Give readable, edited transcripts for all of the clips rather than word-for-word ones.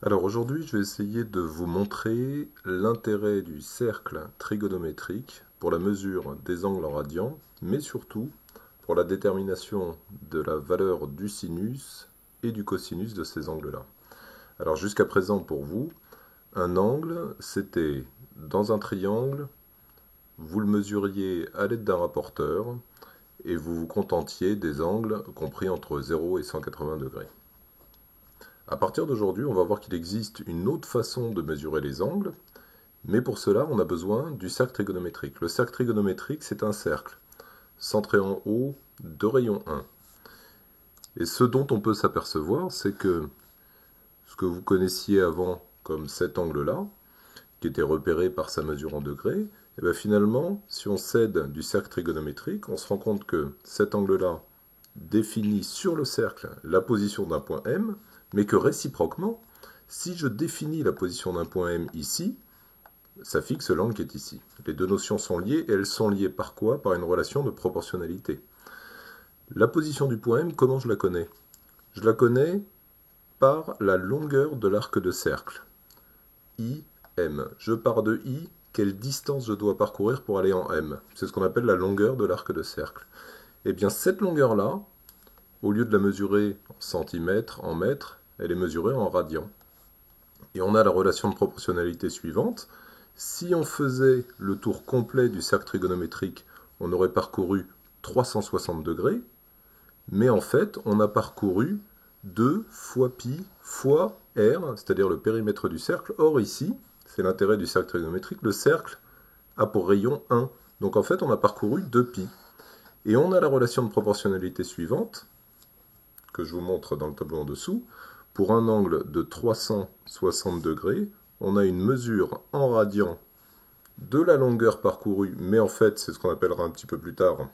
Alors aujourd'hui, je vais essayer de vous montrer l'intérêt du cercle trigonométrique pour la mesure des angles en radians, mais surtout pour la détermination de la valeur du sinus et du cosinus de ces angles-là. Alors jusqu'à présent pour vous, un angle, c'était dans un triangle, vous le mesuriez à l'aide d'un rapporteur et vous vous contentiez des angles compris entre 0 et 180 degrés. À partir d'aujourd'hui, on va voir qu'il existe une autre façon de mesurer les angles, mais pour cela, on a besoin du cercle trigonométrique. Le cercle trigonométrique, c'est un cercle centré en haut de rayon 1. Et ce dont on peut s'apercevoir, c'est que ce que vous connaissiez avant comme cet angle-là, qui était repéré par sa mesure en degrés, et bien finalement, si on s'aide du cercle trigonométrique, on se rend compte que cet angle-là définit sur le cercle la position d'un point M, mais que réciproquement, si je définis la position d'un point M ici, ça fixe l'angle qui est ici. Les deux notions sont liées, et elles sont liées par quoi? Par une relation de proportionnalité. La position du point M, comment je la connais? Je la connais par la longueur de l'arc de cercle. I, M. Je pars de I, quelle distance je dois parcourir pour aller en M? C'est ce qu'on appelle la longueur de l'arc de cercle. Et bien cette longueur-là, au lieu de la mesurer en centimètres, en mètres, elle est mesurée en radians. Et on a la relation de proportionnalité suivante. Si on faisait le tour complet du cercle trigonométrique, on aurait parcouru 360 degrés, mais en fait, on a parcouru 2 fois pi fois r, c'est-à-dire le périmètre du cercle. Or ici, c'est l'intérêt du cercle trigonométrique, le cercle a pour rayon 1. Donc en fait, on a parcouru 2 pi. Et on a la relation de proportionnalité suivante, que je vous montre dans le tableau en dessous. Pour un angle de 360 degrés, on a une mesure en radians de la longueur parcourue, mais en fait, c'est ce qu'on appellera un petit peu plus tard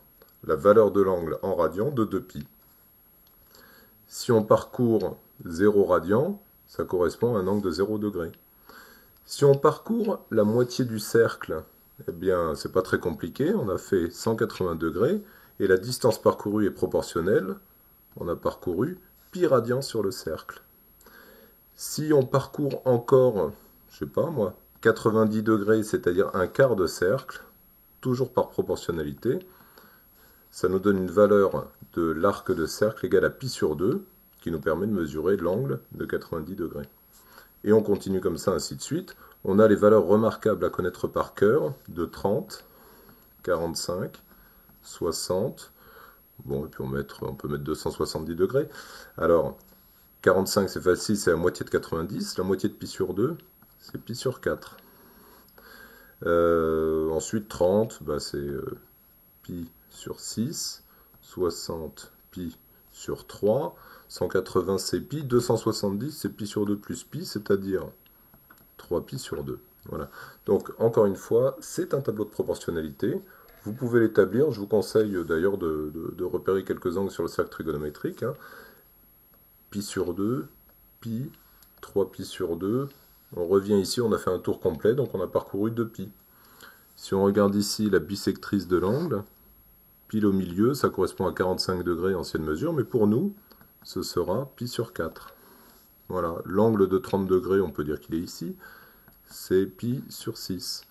la valeur de l'angle en radians de 2π. Si on parcourt 0 radian, ça correspond à un angle de 0 degré. Si on parcourt la moitié du cercle, eh bien, c'est pas très compliqué, on a fait 180 degrés, et la distance parcourue est proportionnelle, on a parcouru pi radians sur le cercle. Si on parcourt encore, je sais pas moi, 90 degrés, c'est-à-dire un quart de cercle, toujours par proportionnalité, ça nous donne une valeur de l'arc de cercle égale à pi sur 2, qui nous permet de mesurer l'angle de 90 degrés. Et on continue comme ça, ainsi de suite. On a les valeurs remarquables à connaître par cœur, de 30, 45, 60, bon, et puis on peut mettre 270 degrés. Alors, 45 c'est facile, c'est la moitié de 90, la moitié de pi sur 2, c'est pi sur 4. Ensuite 30, bah, c'est pi sur 6, 60 pi sur 3, 180 c'est pi, 270 c'est pi sur 2 plus pi, c'est-à-dire 3 pi sur 2. Voilà. Donc encore une fois, c'est un tableau de proportionnalité. Vous pouvez l'établir, je vous conseille d'ailleurs de repérer quelques angles sur le cercle trigonométrique. Hein. Pi sur 2, pi, 3 pi sur 2. On revient ici, on a fait un tour complet, donc on a parcouru 2 pi. Si on regarde ici la bissectrice de l'angle, pile au milieu, ça correspond à 45 degrés ancienne mesure, mais pour nous, ce sera pi sur 4. Voilà, l'angle de 30 degrés, on peut dire qu'il est ici, c'est pi sur 6.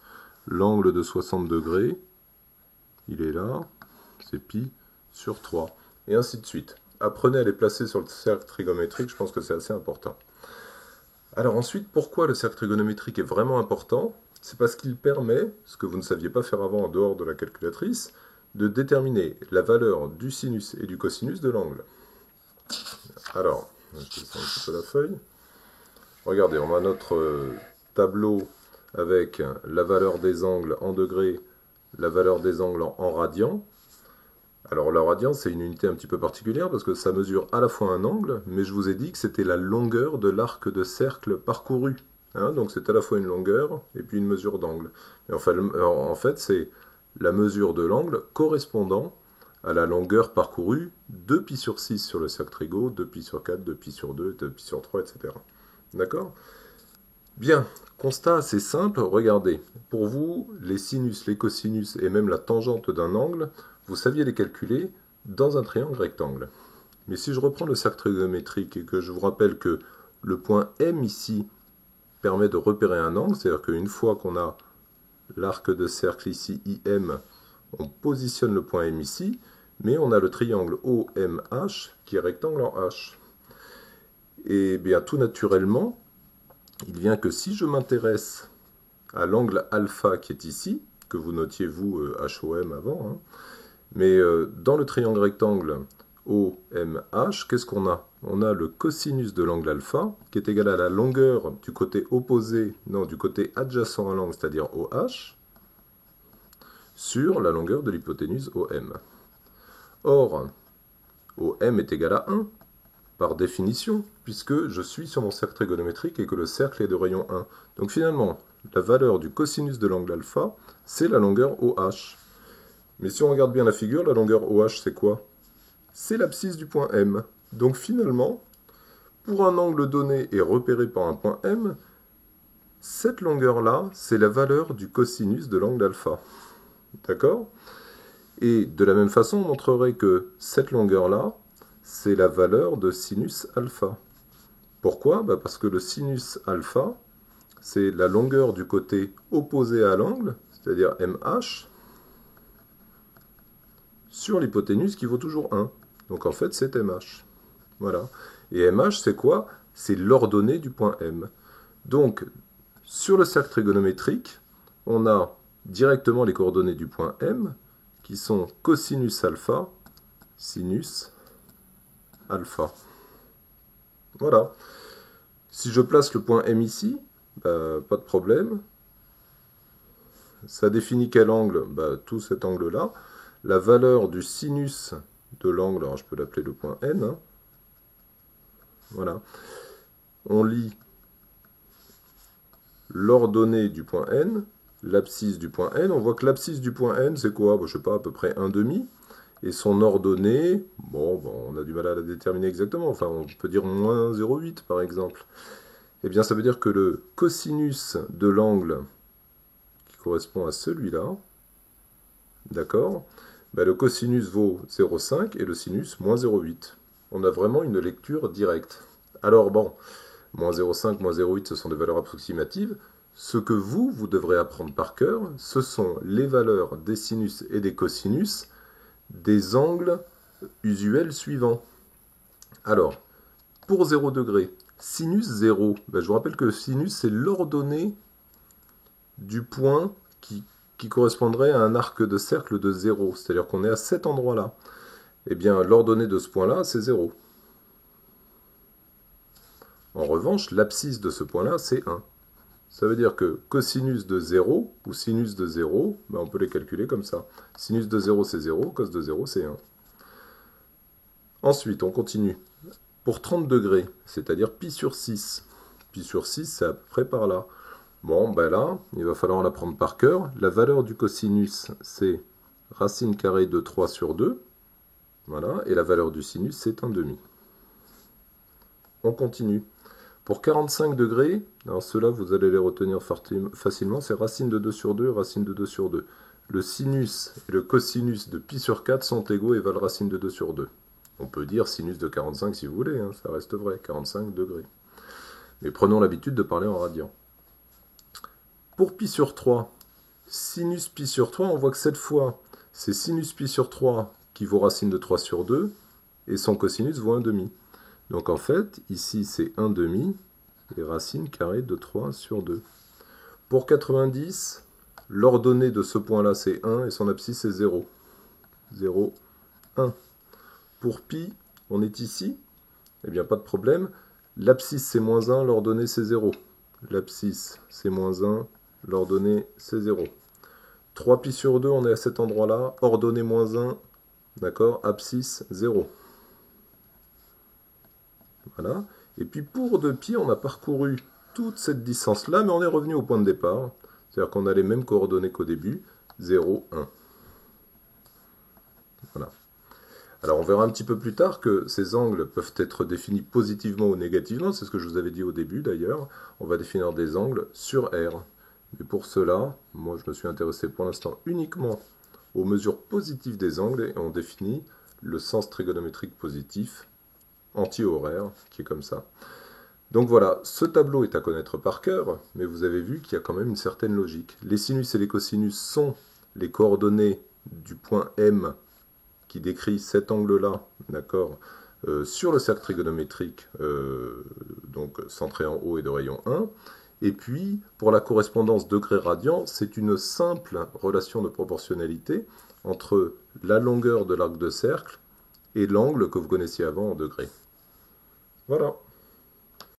L'angle de 60 degrés, il est là, c'est pi sur 3. Et ainsi de suite. Apprenez à les placer sur le cercle trigonométrique, je pense que c'est assez important. Alors ensuite, pourquoi le cercle trigonométrique est vraiment important? C'est parce qu'il permet, ce que vous ne saviez pas faire avant en dehors de la calculatrice, de déterminer la valeur du sinus et du cosinus de l'angle. Alors, je descends un petit peu la feuille. Regardez, on a notre tableau avec la valeur des angles en degrés, la valeur des angles en radians. Alors la radian, c'est une unité un petit peu particulière parce que ça mesure à la fois un angle, mais je vous ai dit que c'était la longueur de l'arc de cercle parcouru. Hein, donc c'est à la fois une longueur et puis une mesure d'angle. En fait, c'est la mesure de l'angle correspondant à la longueur parcourue 2π sur 6 sur le cercle trigo, 2π sur 4, 2π sur 2, 2π sur 3, etc. D'accord? Bien, constat assez simple, regardez. Pour vous, les sinus, les cosinus et même la tangente d'un angle, vous saviez les calculer dans un triangle rectangle. Mais si je reprends le cercle trigonométrique et que je vous rappelle que le point M ici permet de repérer un angle, c'est-à-dire qu'une fois qu'on a l'arc de cercle ici, IM, on positionne le point M ici, mais on a le triangle OMH qui est rectangle en H. Et bien tout naturellement, il vient que si je m'intéresse à l'angle alpha qui est ici, que vous notiez vous HOM avant, hein, mais dans le triangle rectangle OMH, qu'est-ce qu'on a? On a le cosinus de l'angle alpha, qui est égal à la longueur du côté opposé, non, du côté adjacent à l'angle, c'est-à-dire OH, sur la longueur de l'hypoténuse OM. Or, OM est égal à 1, par définition, puisque je suis sur mon cercle trigonométrique et que le cercle est de rayon 1. Donc finalement, la valeur du cosinus de l'angle alpha, c'est la longueur OH. Mais si on regarde bien la figure, la longueur OH, c'est quoi? C'est l'abscisse du point M. Donc finalement, pour un angle donné et repéré par un point M, cette longueur-là, c'est la valeur du cosinus de l'angle alpha. D'accord? Et de la même façon, on montrerait que cette longueur-là, c'est la valeur de sinus alpha. Pourquoi? Parce que le sinus alpha, c'est la longueur du côté opposé à l'angle, c'est-à-dire MH, sur l'hypoténuse qui vaut toujours 1. Donc en fait, c'est MH. Voilà. Et MH, c'est quoi? C'est l'ordonnée du point M. Donc, sur le cercle trigonométrique, on a directement les coordonnées du point M, qui sont cosinus alpha, sinus alpha. Voilà. Si je place le point M ici, pas de problème. Ça définit quel angle? Tout cet angle-là. La valeur du sinus de l'angle, alors je peux l'appeler le point N. Hein. Voilà. On lit l'ordonnée du point N, l'abscisse du point N. On voit que l'abscisse du point N, c'est quoi? Je sais pas, à peu près 1,5. Et son ordonnée, bon, on a du mal à la déterminer exactement. Enfin, on peut dire moins 0,8 par exemple. Eh bien, ça veut dire que le cosinus de l'angle qui correspond à celui-là, d'accord, le cosinus vaut 0,5 et le sinus moins 0,8. On a vraiment une lecture directe. Alors bon, moins 0,5, moins 0,8, ce sont des valeurs approximatives. Ce que vous devrez apprendre par cœur, ce sont les valeurs des sinus et des cosinus des angles usuels suivants. Alors, pour 0 degré, sinus 0, je vous rappelle que le sinus, c'est l'ordonnée du point qui correspondrait à un arc de cercle de 0, c'est-à-dire qu'on est à cet endroit-là. Eh bien, l'ordonnée de ce point-là, c'est 0. En revanche, l'abscisse de ce point-là, c'est 1. Ça veut dire que cosinus de 0 ou sinus de 0, on peut les calculer comme ça. Sinus de 0, c'est 0, cos de 0, c'est 1. Ensuite, on continue. Pour 30 degrés, c'est-à-dire pi sur 6. Pi sur 6, c'est à peu près par là. Bon, là, il va falloir l'apprendre par cœur. La valeur du cosinus, c'est racine carrée de 3 sur 2. Voilà, et la valeur du sinus, c'est 1,5. On continue. Pour 45 degrés, alors ceux-là, vous allez les retenir facilement, c'est racine de 2 sur 2, racine de 2 sur 2. Le sinus et le cosinus de pi sur 4 sont égaux et valent racine de 2 sur 2. On peut dire sinus de 45 si vous voulez, hein, ça reste vrai, 45 degrés. Mais prenons l'habitude de parler en radians. Pour pi sur 3, sinus pi sur 3, on voit que cette fois, c'est sinus pi sur 3 qui vaut racine de 3 sur 2, et son cosinus vaut 1,5. Donc en fait, ici c'est 1,5 et racine carrée de 3 sur 2. Pour 90, l'ordonnée de ce point-là c'est 1 et son abscisse c'est 0. 0, 1. Pour pi, on est ici, eh bien pas de problème. L'abscisse c'est moins 1, l'ordonnée c'est 0. L'abscisse c'est moins 1, l'ordonnée c'est 0. 3 pi sur 2, on est à cet endroit-là, ordonnée moins 1, d'accord, abscisse 0. Voilà. Et puis pour 2π, on a parcouru toute cette distance-là, mais on est revenu au point de départ. C'est-à-dire qu'on a les mêmes coordonnées qu'au début, 0, 1. Voilà. Alors on verra un petit peu plus tard que ces angles peuvent être définis positivement ou négativement. C'est ce que je vous avais dit au début d'ailleurs. On va définir des angles sur R. Mais pour cela, moi je me suis intéressé pour l'instant uniquement aux mesures positives des angles et on définit le sens trigonométrique positif anti-horaire, qui est comme ça. Donc voilà, ce tableau est à connaître par cœur, mais vous avez vu qu'il y a quand même une certaine logique. Les sinus et les cosinus sont les coordonnées du point M qui décrit cet angle-là, d'accord, sur le cercle trigonométrique, donc centré en haut et de rayon 1. Et puis, pour la correspondance degré-radian, c'est une simple relation de proportionnalité entre la longueur de l'arc de cercle et l'angle que vous connaissiez avant en degrés. Voilà.